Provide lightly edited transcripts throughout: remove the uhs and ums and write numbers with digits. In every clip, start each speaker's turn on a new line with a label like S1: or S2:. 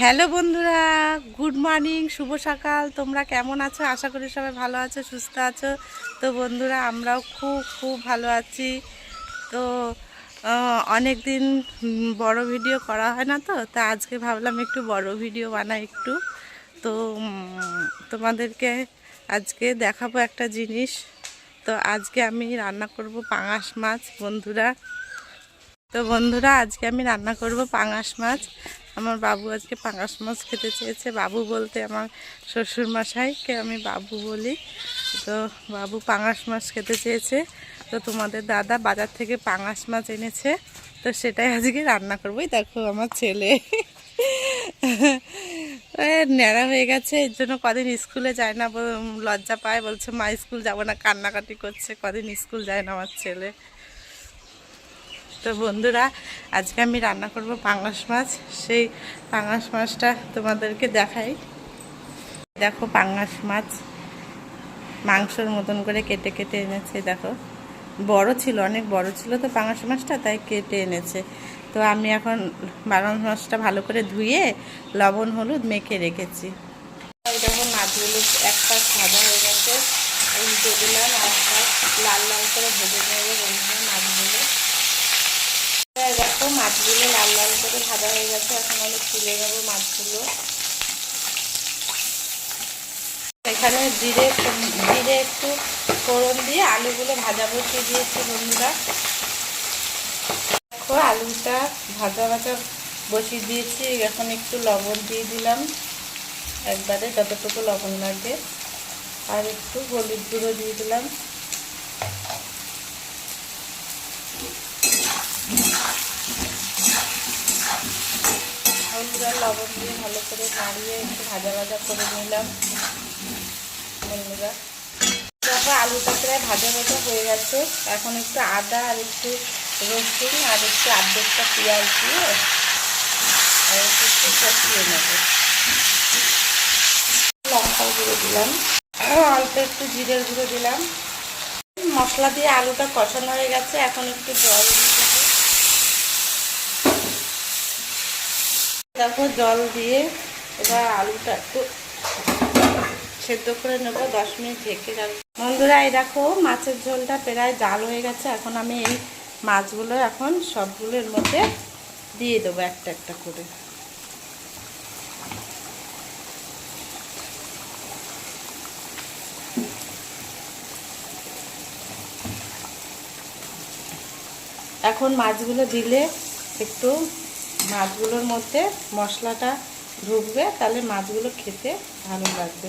S1: Hello বন্ধুরা, good morning, শুভ সকাল। তোমরা কেমন আছো? আশা করি সবাই ভালো আছো, সুস্থ আছো। তো বন্ধুরা, আমরাও খুব খুব ভালো আছি। তো অনেক দিন বড় ভিডিও করা হয় না, তো আজকে ভাবলাম একটু বড় ভিডিও বানাই একটু। তো তোমাদেরকে আজকে দেখাবো একটা জিনিস। তো আজকে আমি রান্না করব পাঙাশ মাছ বন্ধুরা। আজকে আমি রান্না করব পাঙাশ মাছ। আমার বাবু আজকে পাঙাশ মাছ খেতে চেয়েছে। বাবু বলতে আমার শ্বশুরমশাইকে আমি বাবু বলি। তো বাবু পাঙাশ মাছ খেতে চেয়েছে। তো তোমাদের দাদা বাজার থেকে পাঙাশ মাছ এনেছে। তো সেটাই আজকে রান্না করবোই। দেখো আমার ছেলে ন্যাড়া হয়ে গেছে, এর জন্য কদিন স্কুলে যায় না, লজ্জা পায়, বলছে মা স্কুল যাব না, কান্নাকাটি করছে। কদিন স্কুল যায় না আমার ছেলে। তো বন্ধুরা, আজকে আমি রান্না করব পাঙাশ মাছ। সেই পাঙাশ মাছটা তোমাদেরকে দেখাই। দেখো, পাঙাশ মাছ মাংসর মতন করে কেটে কেটে এনেছে। দেখো, বড় ছিল, অনেক বড় ছিল তো পাঙাশ মাছটা, তাই কেটে এনেছে। তো আমি এখন পাঙাশ মাছটা ভালো করে ধুয়ে লবণ হলুদ মেখে রেখেছি। দেখো, মাছগুলো একটা সাদা হয়ে গেছে, উল্টে দিলাম, একটা লাল লাল করে ভেজে নেবো বন্ধুরা মাছগুলো। দেখো, মাছগুলো লাল লাল করে ভাজা হয়ে গেছে। এখন আমি তুলে নেবো মাছগুলো। এখানে জিরে একটু ফোড়ন দিয়ে আলুগুলো ভাজা বসিয়ে দিয়েছি বন্ধুরা। দেখো, আলুটা ভাজা বসিয়ে দিয়েছি। এখন একটু লবণ দিয়ে দিলাম, একবারে যতটুকু লবণ লাগবে। আর একটু হলুদ গুঁড়ো দিয়ে দিলাম। হলুদ আর লবণ দিয়ে ভালো করে নাড়িয়ে একটু ভাজা করে নিলাম বন্ধুরা। দেখো, আলুটা প্রায় ভাজা হয়ে গেছে। এখন একটু আদা আর একটু রসুন আর একটু আর্ধেকটা পেঁয়াজ দিয়ে আর একটু কষিয়ে নেব। লঙ্কা গুঁড়ো দিলাম, অল্প একটু জিরের গুঁড়ো দিলাম। মশলা দিয়ে আলুটা কষানো হয়ে গেছে। এখন একটু জল দিয়ে দেবো। দেখো, জল দিয়ে এবার আলুটা একটু সেদ্ধ করে নেবো, 10 মিনিট ঢেকে রাখবো বন্ধুরা। এই দেখো, মাছের ঝোলটা প্রায় জাল হয়ে গেছে। এখন আমি এই মাছগুলো এখন সবগুলোর মধ্যে দিয়ে দেবো একটা একটা করে। এখন মাছগুলো দিলে একটু মাছগুলোর মধ্যে মশলাটা ঢুকবে, তাহলে মাছগুলো খেতে ভালো লাগবে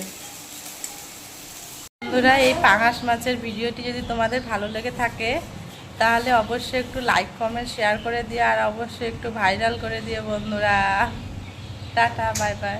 S1: বন্ধুরা। এই পাঙাশ মাছের ভিডিওটি যদি তোমাদের ভালো লেগে থাকে, তাহলে অবশ্যই একটু লাইক কমেন্ট শেয়ার করে দিও, আর অবশ্যই একটু ভাইরাল করে দিও বন্ধুরা। Tata, bye bye.